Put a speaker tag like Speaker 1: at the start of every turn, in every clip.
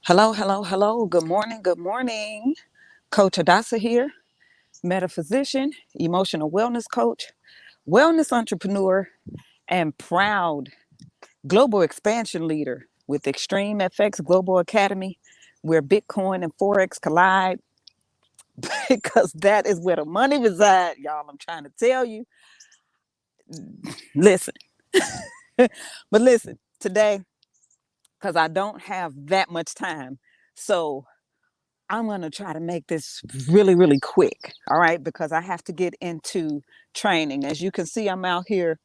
Speaker 1: Hello, hello, hello. Good morning, good morning. Coach Hadassah here, metaphysician, emotional wellness coach, wellness entrepreneur, and proud global expansion leader with Extreme FX Global Academy, where Bitcoin and Forex collide because that is where the money resides, y'all. I'm trying to tell you. Listen, but listen, today, because I don't have that much time. So I'm going to try to make this really, really quick. All right. Because I have to get into training. As you can see, I'm out here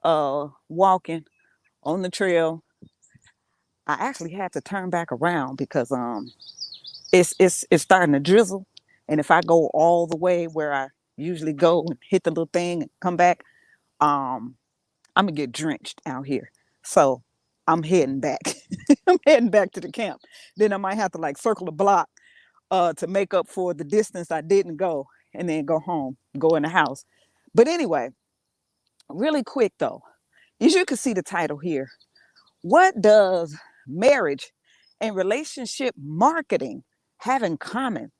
Speaker 1: walking on the trail. I actually had to turn back around because it's starting to drizzle. And if I go all the way where I usually go and hit the little thing and come back, um, I'm going to get drenched out here. So I'm heading back. I'm heading back to the camp. Then I might have to like circle the block to make up for the distance I didn't go and then go home, go in the house. But anyway, really quick though, as you can see the title here, what does marriage and relationship marketing have in common?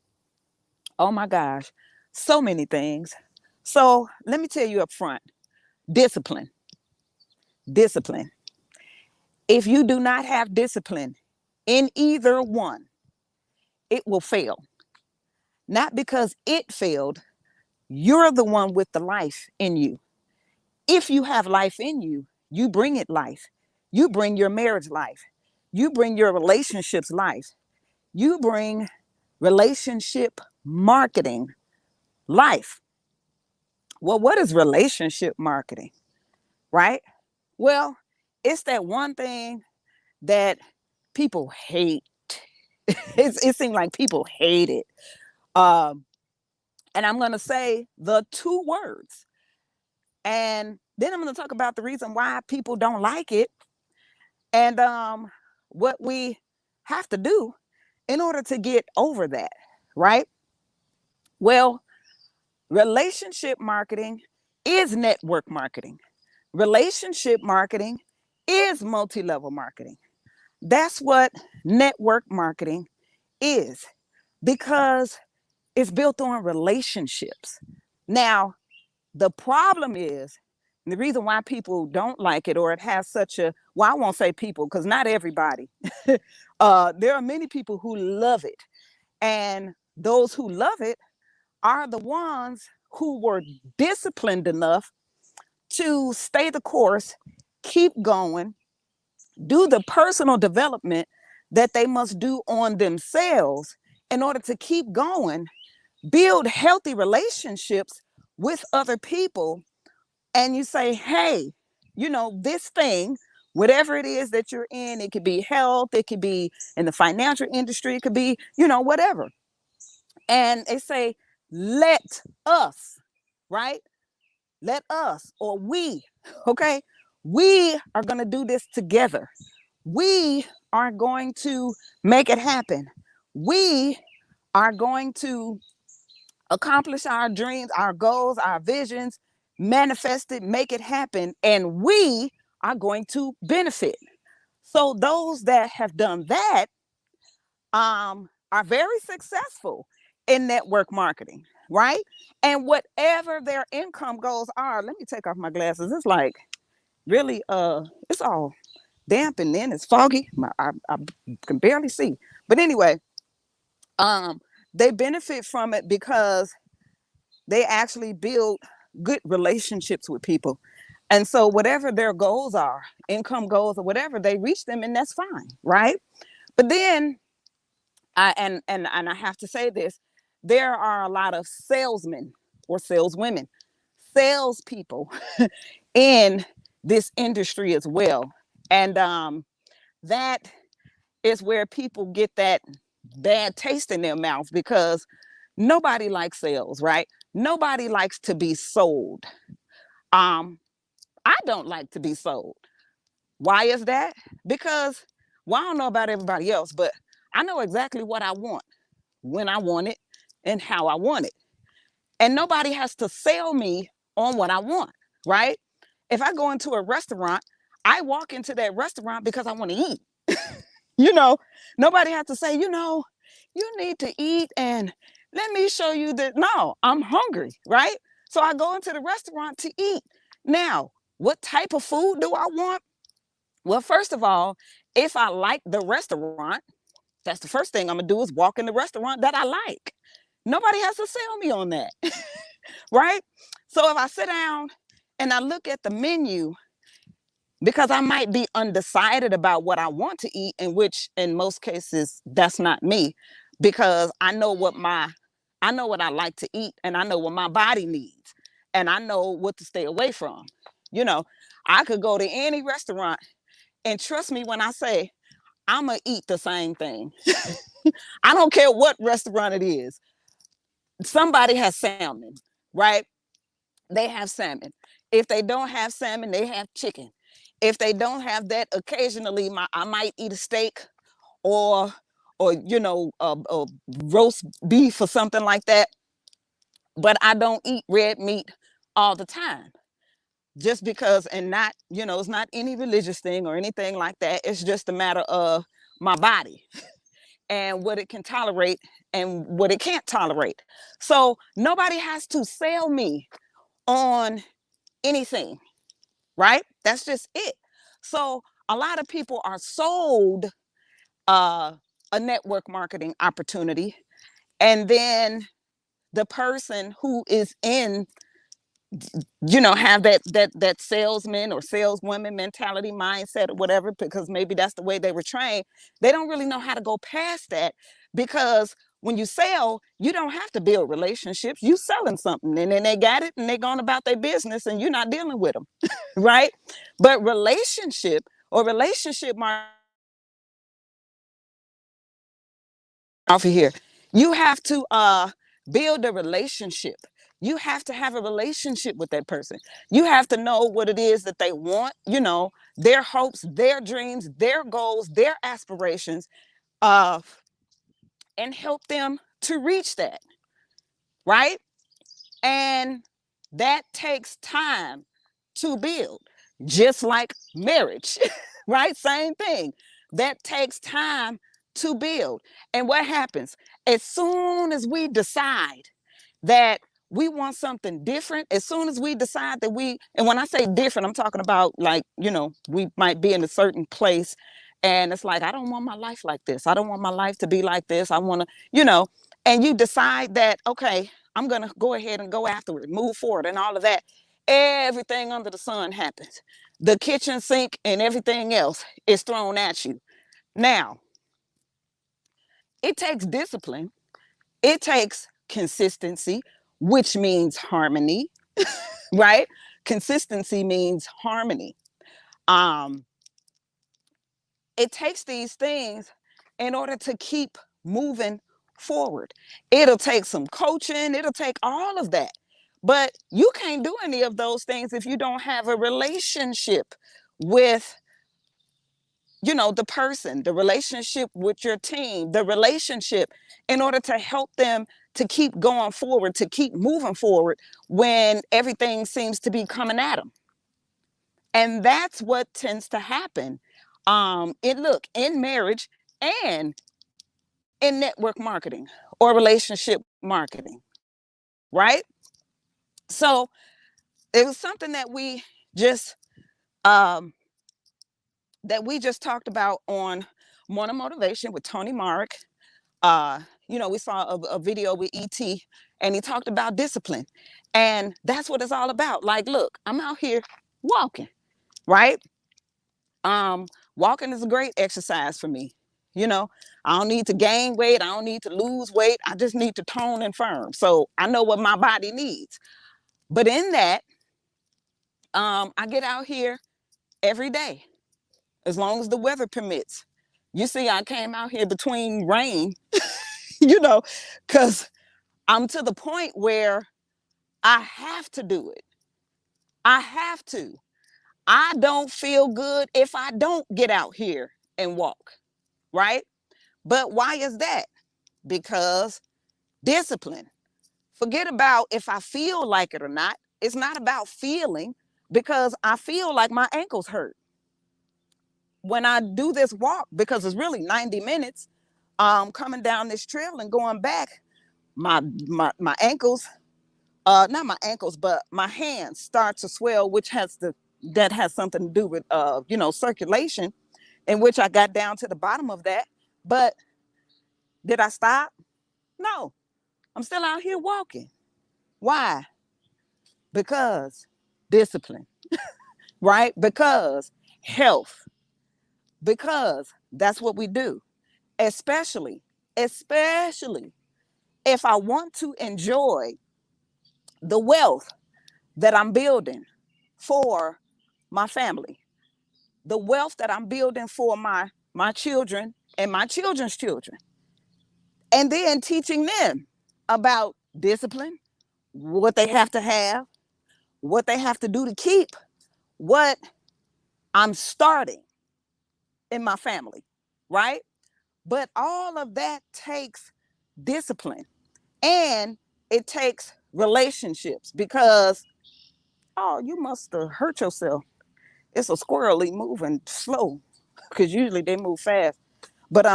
Speaker 1: Oh my gosh, so many things. So let me tell you up front, discipline, discipline. If you do not have discipline in either one, it will fail. Not because it failed, you're the one with the life in you. If you have life in you, you bring it life. You bring your marriage life. You bring your relationships life. You bring relationship marketing life. Well, what is relationship marketing, right? Well, it's that one thing that people hate. It seems like people hate it. Um, and I'm going to say the two words. And then I'm going to talk about the reason why people don't like it and what we have to do in order to get over that, right? Well, relationship marketing is network marketing. Relationship marketing is multi-level marketing. That's what network marketing is because it's built on relationships. Now, the problem is, and the reason why people don't like it or it has such a, well, I won't say people because not everybody. There are many people who love it. And those who love it are the ones who were disciplined enough to stay the course, keep going, do the personal development that they must do on themselves in order to keep going, build healthy relationships with other people. And you say, hey, you know, this thing, whatever it is that you're in, it could be health, it could be in the financial industry, it could be, you know, whatever. And they say, let us, right? Let us, or we, okay? We are going to do this together. We are going to make it happen. We are going to accomplish our dreams, our goals, our visions, manifest it, make it happen, and we are going to benefit. So those that have done that are very successful in network marketing, right? And whatever their income goals are, let me take off my glasses. It's like really, it's all damp and then it's foggy. I can barely see. But anyway, they benefit from it because they actually build good relationships with people. And so whatever their goals are, income goals or whatever, they reach them and that's fine, right? But then and I have to say this, there are a lot of salesmen or saleswomen, salespeople in this industry as well. And that is where people get that bad taste in their mouth because nobody likes sales, right? Nobody likes to be sold. Um, I don't like to be sold. Why is that? Because, well, I don't know about everybody else, but I know exactly what I want, when I want it, and how I want it. And nobody has to sell me on what I want, right? If I go into a restaurant, I walk into that restaurant because I want to eat. You know, nobody has to say, you need to eat and let me show you that. No, I'm hungry, right? So I go into the restaurant to eat. Now, what type of food do I want? Well, first of all, if I like the restaurant, that's the first thing I'm gonna do is walk in the restaurant that I like. Nobody has to sell me on that, right? So if I sit down and I look at the menu, because I might be undecided about what I want to eat, in which in most cases that's not me, because I know what I like to eat, and I know what my body needs, and I know what to stay away from. You know, I could go to any restaurant, and trust me when I say I'm gonna eat the same thing. I don't care what restaurant it is. Somebody has salmon, right? They have salmon. If they don't have salmon, they have chicken. If they don't have that, occasionally I might eat a steak or a roast beef or something like that. But I don't eat red meat all the time. Just because, and not, it's not any religious thing or anything like that. It's just a matter of my body and what it can tolerate and what it can't tolerate. So nobody has to sell me on anything, right? That's just it. So a lot of people are sold a network marketing opportunity, and then the person who is in, have that salesman or saleswoman mentality, mindset, or whatever, because maybe that's the way they were trained. They don't really know how to go past that, because when you sell, you don't have to build relationships. You selling something, and then they got it and they're going about their business, and you're not dealing with them, right? But relationship marketing off of here, you have to build a relationship. You have to have a relationship with that person. You have to know what it is that they want, their hopes, their dreams, their goals, their aspirations, uh, and help them to reach that, right? And that takes time to build, just like marriage, right? Same thing. That takes time to build. And what happens? As soon as we decide that we want something different, as soon as we decide that and when I say different, I'm talking about, like, we might be in a certain place and it's like, I don't want my life like this. I don't want my life to be like this. I want to, and you decide that, okay, I'm going to go ahead and go after it, move forward and all of that. Everything under the sun happens. The kitchen sink and everything else is thrown at you. Now, it takes discipline. It takes consistency, which means harmony, right? Consistency means harmony. Um, it takes these things in order to keep moving forward. It'll take some coaching, it'll take all of that. But you can't do any of those things if you don't have a relationship with, the person, the relationship with your team, the relationship in order to help them to keep going forward, to keep moving forward when everything seems to be coming at them. And that's what tends to happen. In marriage and in network marketing or relationship marketing, right? So it was something that we just um, talked about on Morning Motivation with Tony Mark. We saw a video with ET, and he talked about discipline, and that's what it's all about. Like, look, I'm out here walking, right? Walking is a great exercise for me. I don't need to gain weight. I don't need to lose weight. I just need to tone and firm. So I know what my body needs. But in that, I get out here every day, as long as the weather permits. You see, I came out here between rain, because I'm to the point where I have to do it. I have to. I don't feel good if I don't get out here and walk, right? But why is that? Because discipline. Forget about if I feel like it or not. It's not about feeling, because I feel like my ankles hurt. when I do this walk, because it's really 90 minutes, coming down this trail and going back, my ankles, not my ankles, but my hands start to swell, that has something to do with circulation, in which I got down to the bottom of that. But did I stop? No, I'm still out here walking. Why? Because discipline, right? Because health, because that's what we do. Especially if I want to enjoy the wealth that I'm building for my family, the wealth that I'm building for my children and my children's children, and then teaching them about discipline, what they have, what they have to do to keep what I'm starting in my family, right? But all of that takes discipline, and it takes relationships, because, oh, you must have hurt yourself. It's a squirrely moving slow, because usually they move fast. But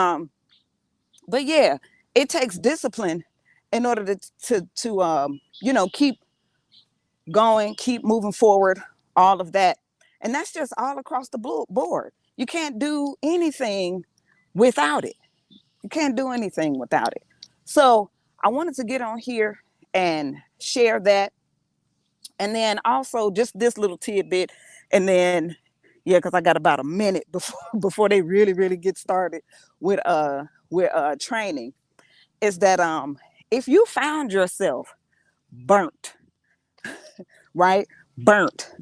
Speaker 1: yeah, it takes discipline in order to keep going, keep moving forward, all of that. And that's just all across the board. You can't do anything without it. You can't do anything without it. So I wanted to get on here and share that. And then also just this little tidbit. And then, yeah, because I got about a minute before they really get started with training, is that if you found yourself burnt, right? Burnt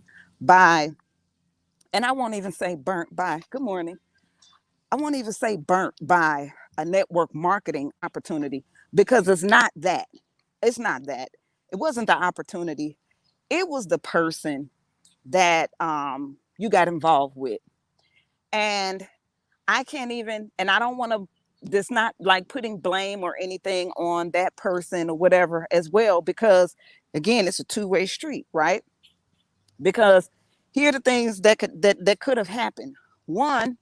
Speaker 1: by, and I won't even say burnt by, good morning. I won't even say burnt by a network marketing opportunity, because it's not that. It's not that. It wasn't the opportunity. It was the person that you got involved with. And I can't even, and I don't want to, this not like putting blame or anything on that person or whatever as well, because again, it's a two-way street, right? Because here are the things that could have happened. One,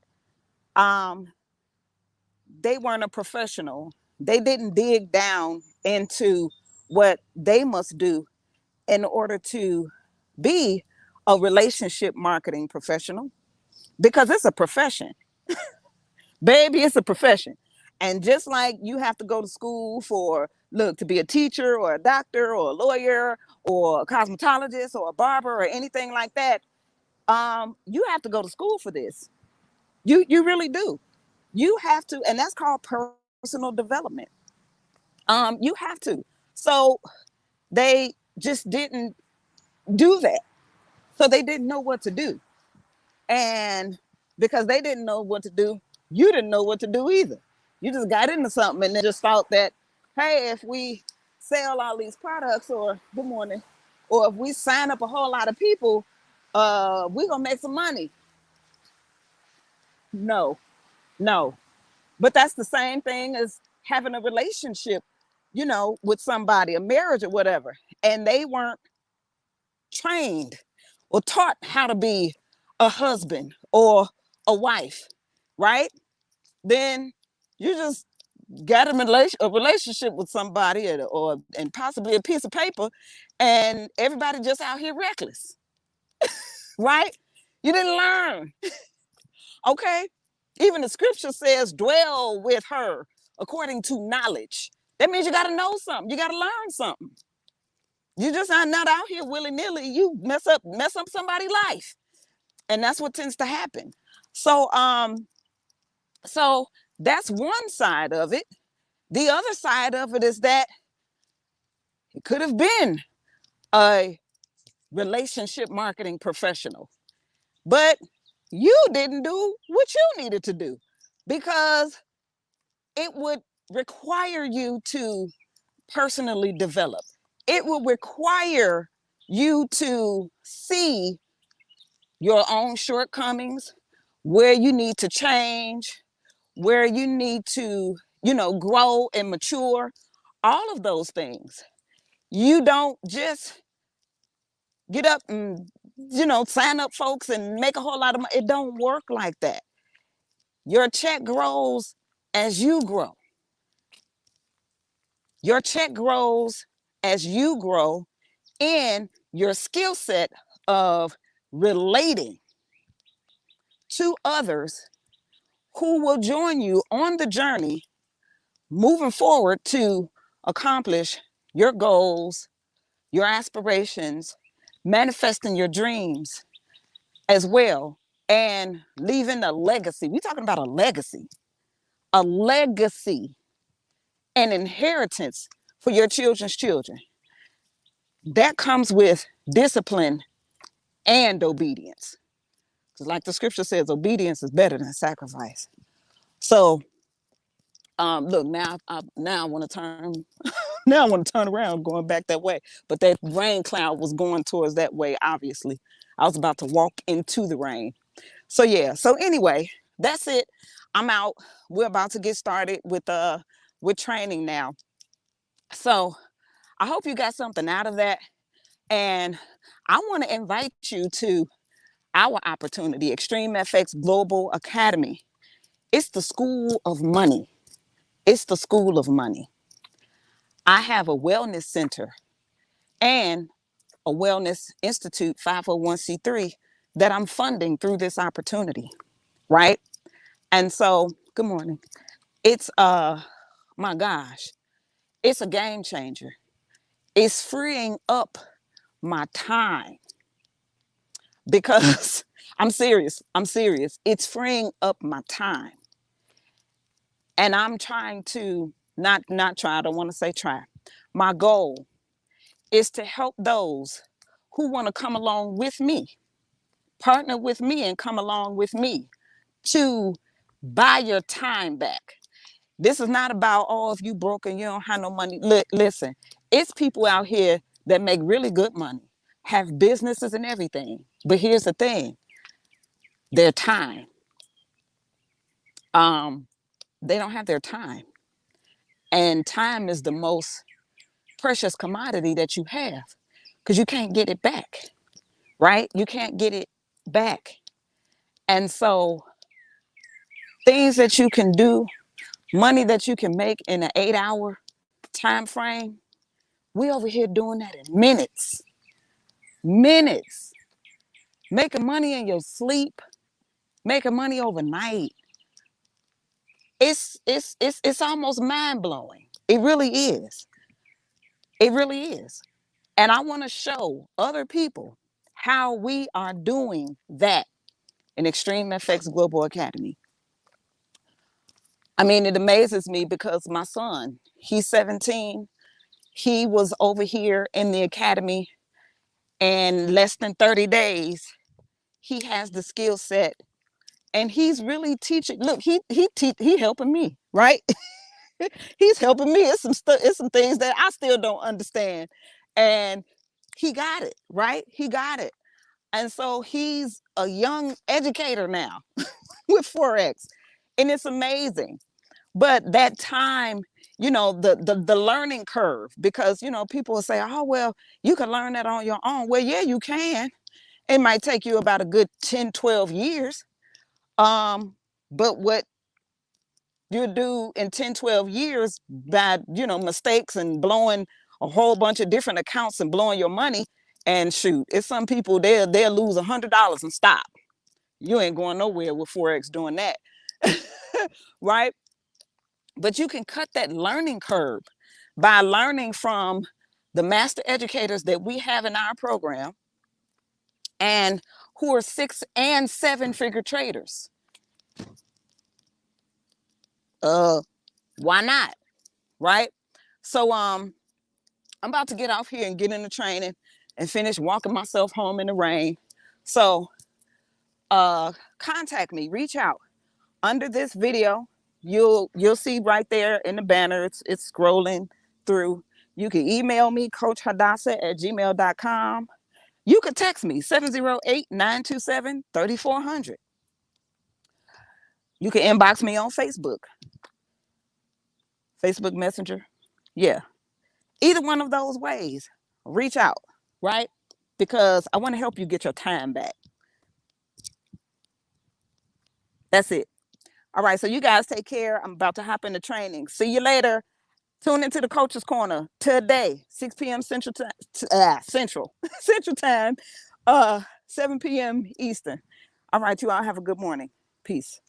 Speaker 1: um, they weren't a professional. They didn't dig down into what they must do in order to be a relationship marketing professional, because it's a profession. Baby, it's a profession. And just like you have to go to school to be a teacher or a doctor or a lawyer or a cosmetologist or a barber or anything like that, you have to go to school for this. You really do. You have to, and that's called personal development. You have to. So they just didn't do that. So they didn't know what to do. And because they didn't know what to do, you didn't know what to do either. You just got into something and then just thought that, hey, if we sell all these products, or good morning, or if we sign up a whole lot of people, we're gonna make some money. No, no. But that's the same thing as having a relationship, with somebody, a marriage or whatever, and they weren't trained or taught how to be a husband or a wife, right? Then you just got a relationship with somebody, and possibly a piece of paper, and everybody just out here reckless, right? You didn't learn. Okay? Even the scripture says, dwell with her according to knowledge. That means you got to know something. You got to learn something. You just are not out here willy-nilly. You mess up somebody's life. And that's what tends to happen. So that's one side of it. The other side of it is that it could have been a relationship marketing professional, but you didn't do what you needed to do, because it would require you to personally develop. It will require you to see your own shortcomings, where you need to change, where you need to, grow and mature, all of those things. You don't just get up and, sign up folks and make a whole lot of money. It don't work like that. Your check grows as you grow. Your check grows as you grow in your skill set of relating to others who will join you on the journey moving forward to accomplish your goals, your aspirations, manifesting your dreams as well, and leaving a legacy. We're talking about a legacy, an inheritance for your children's children. That comes with discipline and obedience. Because like the scripture says, obedience is better than sacrifice. So look, now I want to turn now I want to turn around going back that way. But that rain cloud was going towards that way, obviously. I was about to walk into the rain. So yeah, so anyway, that's it. I'm out. We're about to get started with training now. So I hope you got something out of that. And I want to invite you to our opportunity, Extreme FX Global Academy. It's the school of money. It's the school of money. I have a wellness center and a wellness institute 501c3 that I'm funding through this opportunity, right? And so, good morning. It's my gosh, it's a game changer. It's freeing up my time because I'm serious. It's freeing up my time. And I'm trying to not try, I don't want to say try. My goal is to help those who want to come along with me, partner with me and come along with me to buy your time back. This is not about, oh, if you broke and you don't have no money. Listen, it's people out here that make really good money, have businesses and everything. But here's the thing, their time. They don't have their time. And time is the most precious commodity that you have because you can't get it back, right? You can't get it back. And so things that you can do, money that you can make in an 8-hour time frame, we over here doing that in minutes, making money in your sleep, making money overnight. It's almost mind-blowing. It really is. It really is. And I want to show other people how we are doing that in Extreme FX Global Academy. I mean, it amazes me because my son, he's 17. He was over here in the academy in less than 30 days. He has the skill set and he's really teaching. Look, he helping me, right? He's helping me. It's some things that I still don't understand. And he got it, right? He got it. And so he's a young educator now with Forex. And it's amazing. But that time, the learning curve, because, people will say, oh, well, you can learn that on your own. Well, yeah, you can. It might take you about a good 10, 12 years. But what you do in 10, 12 years by, mistakes and blowing a whole bunch of different accounts and blowing your money, and shoot, it's some people, they'll lose $100 and stop. You ain't going nowhere with Forex doing that. Right? But you can cut that learning curve by learning from the master educators that we have in our program and who are 6 and 7 figure traders. Why not? Right? So I'm about to get off here and get into training and finish walking myself home in the rain. So contact me, reach out. Under this video, you'll see right there in the banner, it's scrolling through. You can email me, coachhadassah@gmail.com. You could text me, 708-927-3400. You can inbox me on Facebook Messenger. Yeah. Either one of those ways, reach out, right? Because I want to help you get your time back. That's it. All right, so you guys take care. I'm about to hop into training. See you later. Tune into the Coach's Corner today, 6 p.m. Central Time, Central Time, 7 p.m. Eastern. All right, you all have a good morning. Peace.